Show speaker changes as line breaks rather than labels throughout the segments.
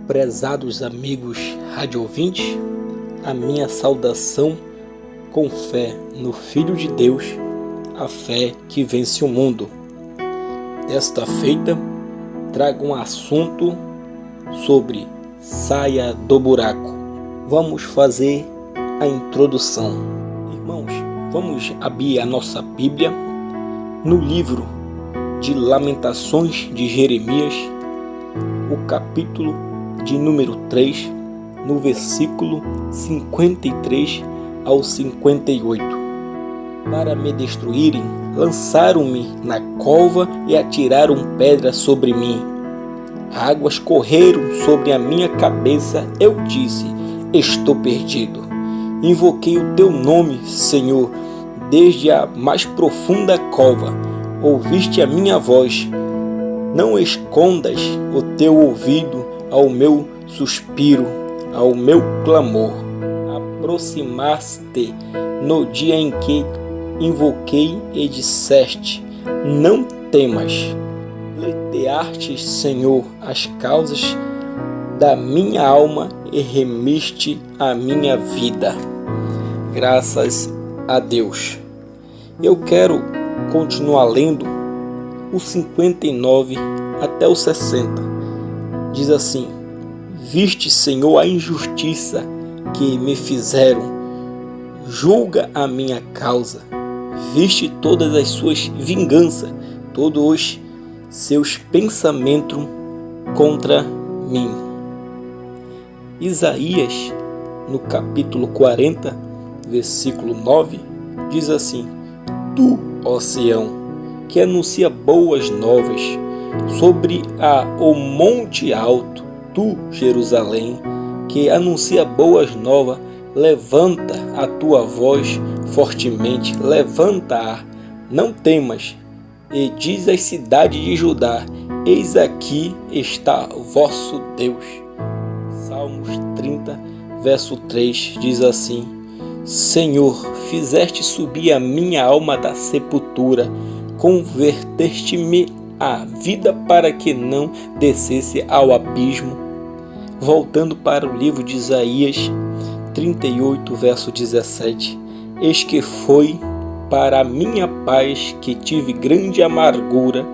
Prezados amigos radiovintes, a minha saudação com fé no Filho de Deus, a fé que vence o mundo. Desta feita, trago um assunto sobre saia do buraco. Vamos fazer a introdução. Irmãos, vamos abrir a nossa Bíblia no livro de Lamentações de Jeremias, o capítulo de número 3, no versículo 53 ao 58. Para me destruírem, lançaram-me na cova e atiraram pedra sobre mim. Águas correram sobre a minha cabeça, eu disse, estou perdido. Invoquei o teu nome, Senhor, desde a mais profunda cova. Ouviste a minha voz. Não escondas o teu ouvido ao meu suspiro, ao meu clamor. Aproximaste no dia em que invoquei e disseste, não temas. Pleiteaste, Senhor, as causas da minha alma e remiste a minha vida. Graças a Deus. Eu quero continuar lendo o 59 até o 60. Diz assim: viste, Senhor, a injustiça que me fizeram, julga a minha causa. Viste todas as suas vinganças, todos os seus pensamentos contra mim. Isaías, no capítulo 40, versículo 9, diz assim: tu, ó Sião, que anuncia boas novas, sobre o monte alto, tu, Jerusalém, que anuncia boas novas, levanta a tua voz fortemente, levanta-a, não temas, e diz às cidades de Judá, eis aqui está vosso Deus. Salmos 30, verso 3, diz assim: Senhor, fizeste subir a minha alma da sepultura, converteste-me a vida para que não descesse ao abismo. Voltando para o livro de Isaías 38, verso 17. Eis que foi para a minha paz que tive grande amargura,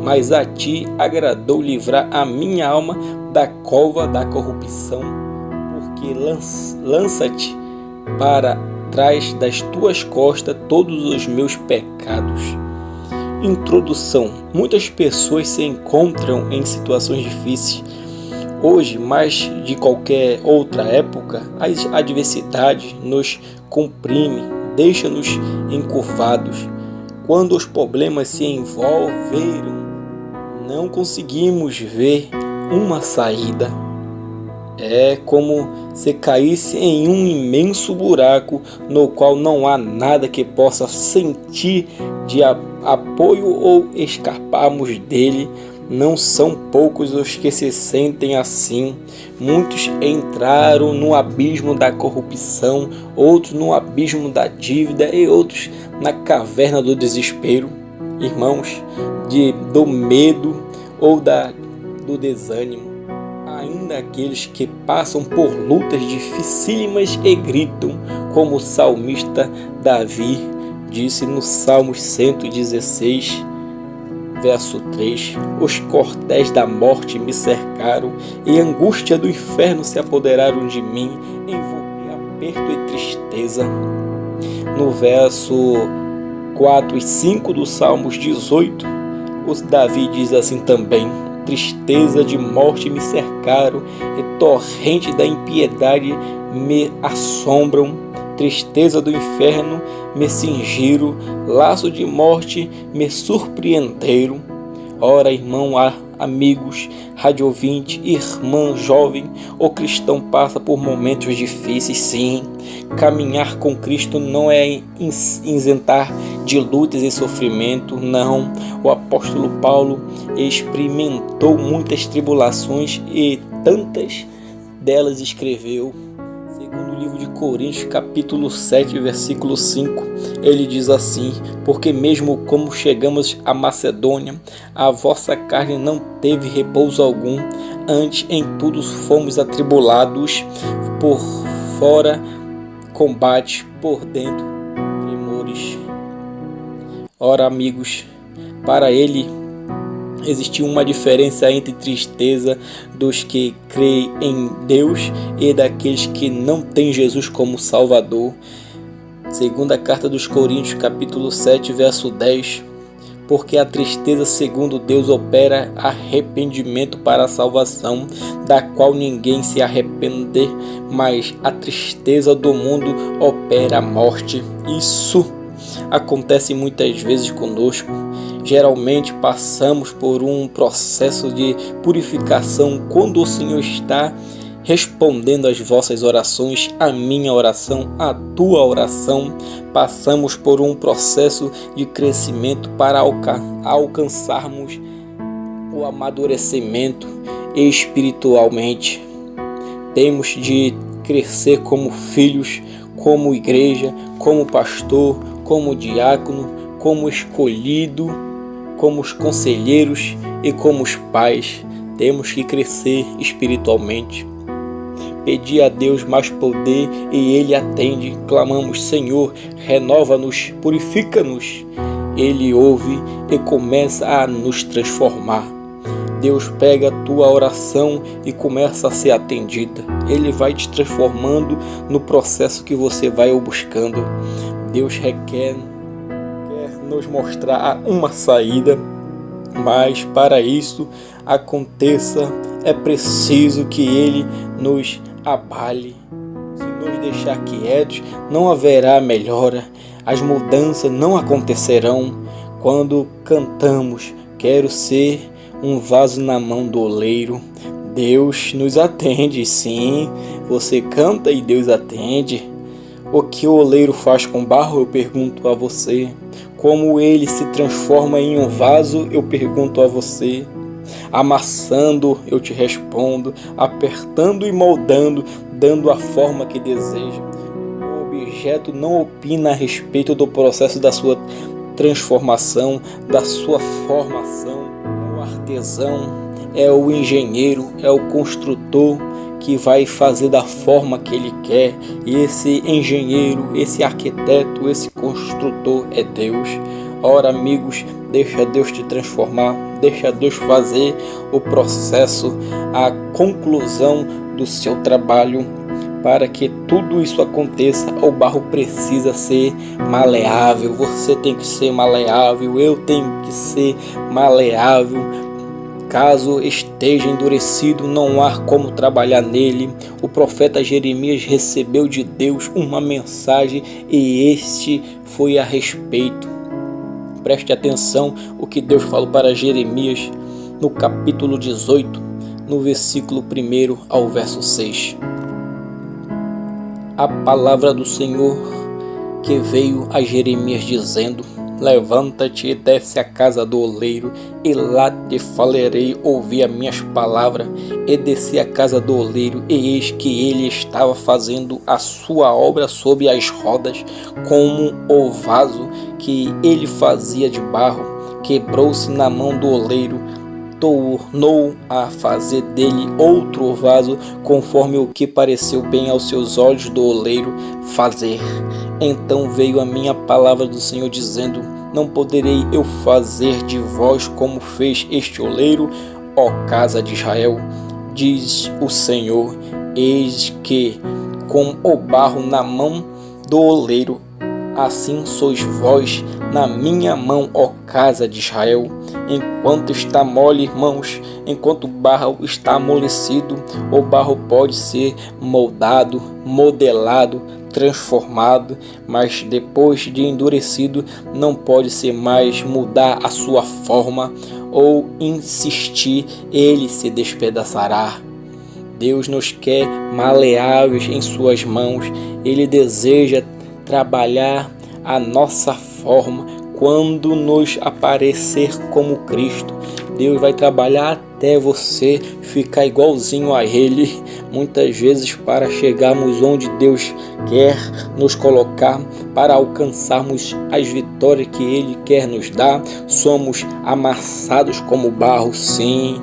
mas a ti agradou livrar a minha alma da cova da corrupção, porque lança-te para trás das tuas costas todos os meus pecados. Introdução. Muitas pessoas se encontram em situações difíceis. Hoje, mais de qualquer outra época, as adversidades nos comprimem, deixam-nos encurvados. Quando os problemas se envolveram, não conseguimos ver uma saída. É como se caísse em um imenso buraco no qual não há nada que possa sentir de apoio ou escaparmos dele. Não são poucos os que se sentem assim. Muitos entraram no abismo da corrupção, outros no abismo da dívida e outros na caverna do desespero, irmãos, do medo ou do desânimo. Ainda aqueles que passam por lutas dificílimas e gritam, como o salmista Davi disse no Salmos 116, verso 3, os cordéis da morte me cercaram e a angústia do inferno se apoderaram de mim, envolvi aperto e tristeza. No verso 4 e 5 do Salmos 18, Davi diz assim também: tristeza de morte me cercaram e torrente da impiedade me assombram. Tristeza do inferno me cingiram, laço de morte me surpreenderam. Ora, irmão, amigos, radiouvinte, irmã jovem, o cristão passa por momentos difíceis, sim. Caminhar com Cristo não é isentar de lutas e sofrimento, não. O apóstolo Paulo experimentou muitas tribulações e tantas delas escreveu, segundo no livro de Coríntios, capítulo 7, versículo 5, ele diz assim: porque mesmo como chegamos à Macedônia, a vossa carne não teve repouso algum, antes em tudo fomos atribulados, por fora combate, por dentro tremores. Ora, amigos, para ele existiu uma diferença entre tristeza dos que creem em Deus e daqueles que não têm Jesus como Salvador. Segunda carta dos Coríntios, capítulo 7, verso 10. Porque a tristeza segundo Deus opera arrependimento para a salvação, da qual ninguém se arrepende, mas a tristeza do mundo opera a morte. Isso acontece muitas vezes conosco. Geralmente passamos por um processo de purificação quando o Senhor está respondendo às vossas orações, a minha oração, a tua oração. Passamos por um processo de crescimento para alcançarmos o amadurecimento espiritualmente. Temos de crescer como filhos, como igreja, como pastor, como diácono, como escolhido, como os conselheiros e como os pais. Temos que crescer espiritualmente. Pedir a Deus mais poder e Ele atende. Clamamos: Senhor, renova-nos, purifica-nos. Ele ouve e começa a nos transformar. Deus pega a tua oração e começa a ser atendida. Ele vai te transformando no processo que você vai buscando. Deus quer nos mostrar uma saída, mas para isso é preciso que Ele nos abale. Se nos deixar quietos, não haverá melhora. As mudanças não acontecerão. Quando cantamos, quero ser um vaso na mão do oleiro, Deus nos atende. Sim, você canta e Deus atende. O que o oleiro faz com barro, eu pergunto a você. Como ele se transforma em um vaso, eu pergunto a você. Amassando, eu te respondo. Apertando e moldando, dando a forma que deseja. O objeto não opina a respeito do processo da sua transformação, da sua formação. O artesão é o engenheiro, é o construtor que vai fazer da forma que ele quer. E esse engenheiro, esse arquiteto, esse construtor é Deus. Ora, amigos, deixa Deus te transformar, deixa Deus fazer o processo, a conclusão do seu trabalho. Para que tudo isso aconteça, o barro precisa ser maleável. Você tem que ser maleável, eu tenho que ser maleável. Caso esteja endurecido, não há como trabalhar nele. O profeta Jeremias recebeu de Deus uma mensagem e este foi a respeito. Preste atenção o que Deus falou para Jeremias no capítulo 18, no versículo 1 ao verso 6. A palavra do Senhor que veio a Jeremias dizendo: levanta-te e desce à casa do oleiro, e lá te falarei. Ouvi as minhas palavras. E desci à casa do oleiro, e eis que ele estava fazendo a sua obra sob as rodas, como o vaso que ele fazia de barro. Quebrou-se na mão do oleiro, tornou a fazer dele outro vaso, conforme o que pareceu bem aos seus olhos do oleiro fazer. Então veio a minha palavra do Senhor dizendo: não poderei eu fazer de vós como fez este oleiro, ó casa de Israel? Diz o Senhor: eis que com o barro na mão do oleiro, assim sois vós na minha mão, ó casa de Israel. Enquanto está mole, irmãos, enquanto o barro está amolecido, o barro pode ser moldado, modelado, transformado, mas depois de endurecido não pode ser mais mudar a sua forma ou insistir, ele se despedaçará. Deus nos quer maleáveis em suas mãos. Ele deseja trabalhar a nossa forma. Quando nos aparecer como Cristo, Deus vai trabalhar até você ficar igualzinho a Ele. Muitas vezes, para chegarmos onde Deus quer nos colocar, para alcançarmos as vitórias que Ele quer nos dar, somos amassados como barro. Sim,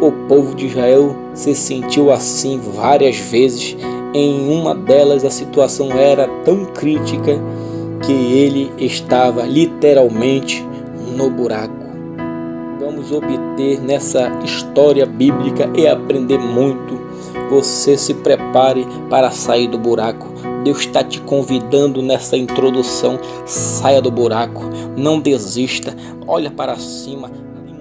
o povo de Israel se sentiu assim várias vezes. Em uma delas, a situação era tão crítica que ele estava literalmente no buraco. Vamos obter nessa história bíblica e aprender muito. Você se prepare para sair do buraco. Deus está te convidando nessa introdução. Saia do buraco, não desista, olha para cima.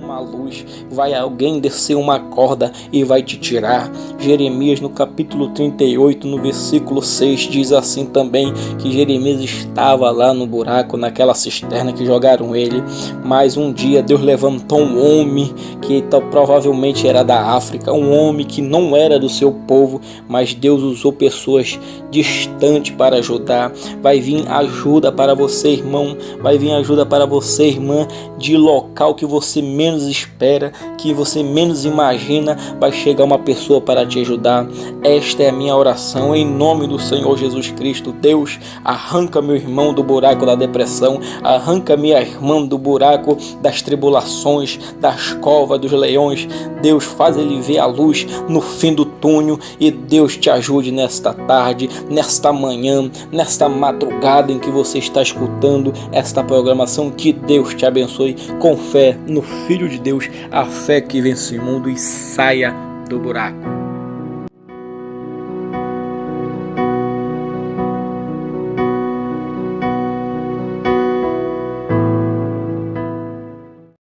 Uma luz, vai alguém descer uma corda e vai te tirar. Jeremias no capítulo 38, no versículo 6, diz assim também, que Jeremias estava lá no buraco, naquela cisterna que jogaram ele, mas um dia Deus levantou um homem que provavelmente era da África, um homem que não era do seu povo, mas Deus usou pessoas distantes para ajudar. Vai vir ajuda para você, irmão, vai vir ajuda para você, irmã, de local que você menos espera, que você menos imagina, vai chegar uma pessoa para te ajudar. Esta é a minha oração, em nome do Senhor Jesus Cristo. Deus, arranca meu irmão do buraco da depressão, arranca minha irmã do buraco das tribulações, das covas dos leões. Deus, faz ele ver a luz no fim do túnel, e Deus te ajude nesta tarde, nesta manhã, nesta madrugada em que você está escutando esta programação. Que Deus te abençoe, com fé no Filho de Deus, a fé que vence o mundo, e saia do buraco.